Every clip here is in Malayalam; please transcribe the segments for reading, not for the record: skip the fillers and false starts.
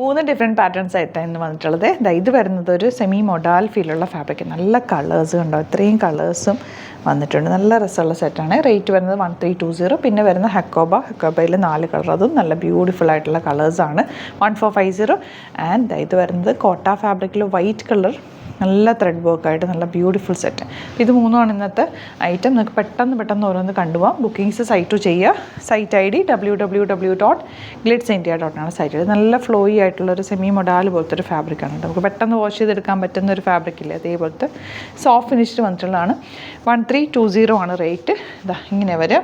3 ഡിഫറെൻറ്റ് പാറ്റേൺസ് ആയിട്ടാണ് ഇന്ന് വന്നിട്ടുള്ളത്. ഇത് വരുന്നത് ഒരു സെമി മൊഡാൽ ഫീലുള്ള ഫാബ്രിക്. നല്ല കളേഴ്സ് ഉണ്ടോ, ഇത്രയും കളേഴ്സും വന്നിട്ടുണ്ട്. നല്ല രസമുള്ള സെറ്റാണ്. റേറ്റ് വരുന്നത് 1320. പിന്നെ വരുന്ന ഹക്കോബയിൽ 4 കളർ, അതും നല്ല ബ്യൂട്ടിഫുൾ ആയിട്ടുള്ള കളേഴ്സാണ്. 1450. ആൻഡ് ഇത് വരുന്നത് കോട്ട ഫാബ്രിക്കിൽ വൈറ്റ് കളർ, നല്ല ത്രെഡ് വർക്കായിട്ട് നല്ല ബ്യൂട്ടിഫുൾ സെറ്റ്. ഇത് 3 ഇന്നത്തെ ഐറ്റം. നിങ്ങൾക്ക് പെട്ടെന്ന് ഓരോന്ന് കണ്ടുപോകാം. ബുക്കിംഗ്സ് സൈറ്റ് ചെയ്യുക. സൈറ്റ് ID www.glitzindia.com ആണ് സൈറ്റ്. നല്ല ഫ്ലോയി ആയിട്ടുള്ളൊരു സെമി മൊഡാൽ പോലത്തെ ഒരു ഫാബ്രിക്കാണ്. നമുക്ക് പെട്ടെന്ന് വാഷ് ചെയ്തെടുക്കാൻ പറ്റുന്ന ഒരു ഫാബ്രിക്കില്ലേ, അതേപോലത്തെ സോഫ്റ്റ് ഫിനിഷ്ഡ് വന്നിട്ടുള്ളതാണ്. 1320 ആണ് റേറ്റ്. ഇങ്ങനെ വരെ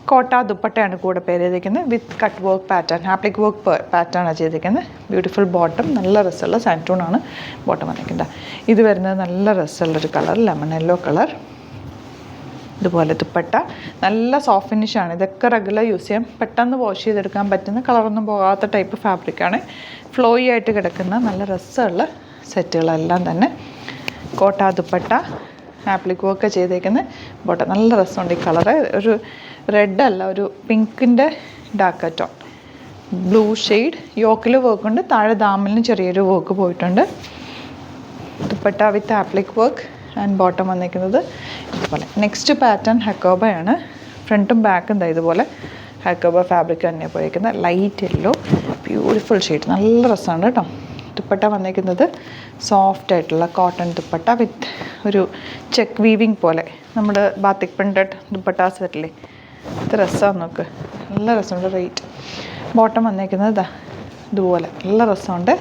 കോട്ട ദുപ്പട്ടയാണ് കൂടെ പേര് ചെയ്തിരിക്കുന്നത്. വിത്ത് cut work pattern, appliqué work pattern ആണ് ചെയ്തിരിക്കുന്നത്. ബ്യൂട്ടിഫുൾ ബോട്ടം, നല്ല രസമുള്ള സാൻറ്റൂണാണ് ബോട്ടം വന്നിരിക്കുന്നത്. ഇത് വരുന്നത് നല്ല രസമുള്ളൊരു കളർ, ലെമൺ യെല്ലോ കളർ. ഇതുപോലെ ദുപ്പട്ട നല്ല സോഫ്റ്റ് ഫിനിഷാണ്. ഇതൊക്കെ റെഗുലർ യൂസ് ചെയ്യാം, പെട്ടെന്ന് വാഷ് ചെയ്തെടുക്കാൻ പറ്റുന്ന, കളറൊന്നും പോകാത്ത ടൈപ്പ് ഫാബ്രിക്കാണ്. ഫ്ലോയി ആയിട്ട് കിടക്കുന്ന നല്ല രസമുള്ള സെറ്റുകളെല്ലാം തന്നെ. കോട്ട ദുപ്പട്ട, ആപ്ലിക് വർക്ക് ചെയ്തേക്കുന്ന ബോട്ടം, നല്ല രസമുണ്ട്. ഈ കളറ് ഒരു റെഡ് അല്ല, ഒരു പിങ്കിൻ്റെ ഡാർക്ക് ടോൺ, ബ്ലൂ ഷെയ്ഡ്. യോക്കിൽ വർക്കുണ്ട്, താഴെ ദാമലിന് ചെറിയൊരു വർക്ക് പോയിട്ടുണ്ട്. Dupatta with applique work and bottom വന്നിരിക്കുന്നത് ഇതുപോലെ. നെക്സ്റ്റ് പാറ്റേൺ ഹക്കോബയാണ്. ഫ്രണ്ടും ബാക്കും ഇതുപോലെ ഹക്കോബ ഫാബ്രിക് തന്നെ പോയിരിക്കുന്നത്. ലൈറ്റ് യെല്ലോ, ബ്യൂട്ടിഫുൾ ഷെയ്ഡ്, നല്ല രസമാണ് കേട്ടോ. ദുപ്പട്ട വന്നിരിക്കുന്നത് സോഫ്റ്റ് ആയിട്ടുള്ള കോട്ടൺ ദുപ്പട്ട വിത്ത് ഒരു ചെക്ക് വീവിങ് പോലെ, നമ്മുടെ ബാത്തിക് പ്രിൻറ്റഡ് ദുപ്പട്ടാസ് വരില്ലേ, ഇത് രസമാണ്. നോക്ക്, നല്ല രസമുണ്ട്. റേറ്റ് ബോട്ടം വന്നിരിക്കുന്നത് ഇതുപോലെ, നല്ല രസമുണ്ട്.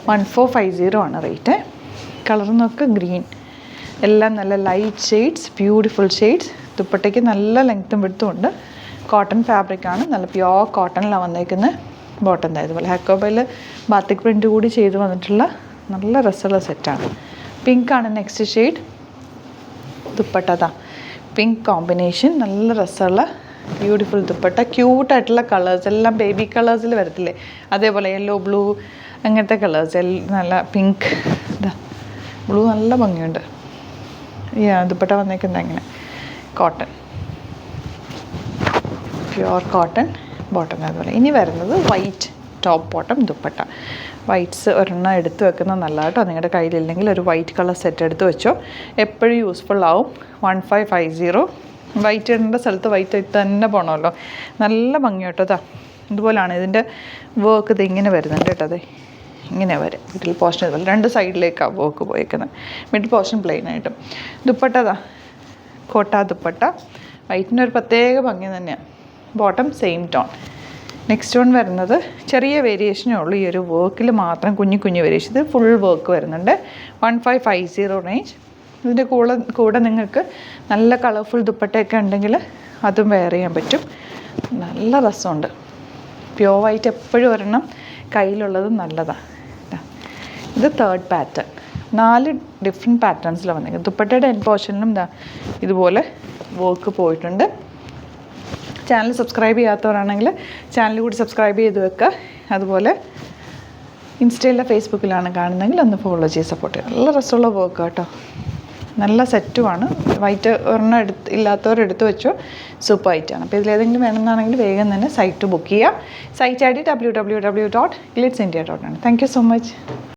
1450 ആണ് റേറ്റ്. കളർ നോക്ക്, ഗ്രീൻ, എല്ലാം നല്ല ലൈറ്റ് ഷെയ്ഡ്സ്, ബ്യൂട്ടിഫുൾ ഷെയ്ഡ്സ്. ദുപ്പട്ടയ്ക്ക് നല്ല ലെങ്ത്തും വിടുത്തും ഉണ്ട്. കോട്ടൺ ഫാബ്രിക്കാണ്, നല്ല പ്യോർ കോട്ടണിലാണ് വന്നിരിക്കുന്നത്. ബോട്ടം ഇതുപോലെ ഹക്കോബയിൽ ബാത്തിക് പ്രിൻറ്റ് കൂടി ചെയ്ത് വന്നിട്ടുള്ള നല്ല രസമുള്ള സെറ്റാണ്. പിങ്കാണ് next shade. Dupatta pink combination, നല്ല രസമുള്ള ബ്യൂട്ടിഫുൾ ദുപ്പട്ട. ക്യൂട്ടായിട്ടുള്ള കളേഴ്സ്, എല്ലാം ബേബി കളേഴ്സിൽ വരത്തില്ലേ, അതേപോലെ യെല്ലോ, ബ്ലൂ, അങ്ങനത്തെ കളേഴ്സ്. നല്ല പിങ്ക്, ബ്ലൂ, നല്ല ഭംഗിയുണ്ട്. ഈ ദുപ്പട്ട വന്നേക്കുന്നത് അങ്ങനെ കോട്ടൺ, പ്യുവർ കോട്ടൺ ബോട്ടം അതുപോലെ. ഇനി വരുന്നത് white top bottom dupatta. Whites ഒരെണ്ണം എടുത്ത് വെക്കുന്നത് നല്ലതാണ് കേട്ടോ. നിങ്ങളുടെ കയ്യിലില്ലെങ്കിൽ ഒരു വൈറ്റ് കളർ സെറ്റ് എടുത്ത് വെച്ചോ, എപ്പോഴും യൂസ്ഫുൾ ആവും. 1550. വൈറ്റ് ഇടേണ്ട സ്ഥലത്ത് വൈറ്റ് ഇട്ട് തന്നെ പോകണമല്ലോ. നല്ല ഭംഗി കേട്ടോ. ഇതുപോലെയാണ് ഇതിൻ്റെ വർക്ക്. ഇങ്ങനെ വരുന്നുണ്ട് കേട്ടോ. ഇങ്ങനെ വരും. മിഡിൽ പോർഷൻ ഇതുപോലെ 2 സൈഡിലേക്കാണ് വർക്ക് പോയേക്കുന്നത്. മിഡിൽ പോർഷൻ പ്ലെയിൻ ആയിട്ടും. ദുപ്പട്ട കോട്ട ദുപ്പട്ട. വൈറ്റിൻ്റെ ഒരു പ്രത്യേക ഭംഗി തന്നെയാണ്. Bottom same tone. Next one വരുന്നത് ചെറിയ വേരിയേഷനേ ഉള്ളൂ. ഈ ഒരു വർക്കിൽ മാത്രം കുഞ്ഞു വേരിയേഷൻ. ഇത് ഫുൾ വർക്ക് വരുന്നുണ്ട്. 1550 റേഞ്ച്. ഇതിൻ്റെ കൂടെ നിങ്ങൾക്ക് നല്ല കളർഫുൾ ദുപ്പട്ടയൊക്കെ ഉണ്ടെങ്കിൽ അതും വെയർ ചെയ്യാൻ പറ്റും. നല്ല രസമുണ്ട്. പ്യോർ വൈറ്റ് എപ്പോഴും ഒരെണ്ണം കയ്യിലുള്ളത് നല്ലതാണ്. ഇത് തേർഡ് പാറ്റേൺ. 4 ഡിഫറെൻറ്റ് പാറ്റേൺസിലാണ് വന്നിരിക്കുന്നത്. ദുപ്പട്ടയുടെ എൻ പോർഷനിലും ഇതുപോലെ വർക്ക് പോയിട്ടുണ്ട്. ചാനൽ സബ്സ്ക്രൈബ് ചെയ്യാത്തവരാണെങ്കിൽ ചാനൽ കൂടി സബ്സ്ക്രൈബ് ചെയ്ത് വെക്കുക. അതുപോലെ ഇൻസ്റ്റയിലെ ഫേസ്ബുക്കിലാണ് കാണുന്നതെങ്കിൽ ഒന്ന് ഫോളോ ചെയ്ത് സപ്പോർട്ട് ചെയ്യുക. നല്ല രസമുള്ള വർക്ക് കേട്ടോ. നല്ല സെറ്റുമാണ്. വൈറ്റ് ഒരെണ്ണം ഇല്ലാത്തവർ എടുത്ത് വെച്ചോ, സൂപ്പർ ആയിട്ടാണ്. അപ്പോൾ ഇതിലേതെങ്കിലും വേണമെന്നാണെങ്കിൽ വേഗം തന്നെ സൈറ്റ് ബുക്ക് ചെയ്യുക. സൈറ്റ് ID www.glitzindia.com ആണ്. Thank you so much.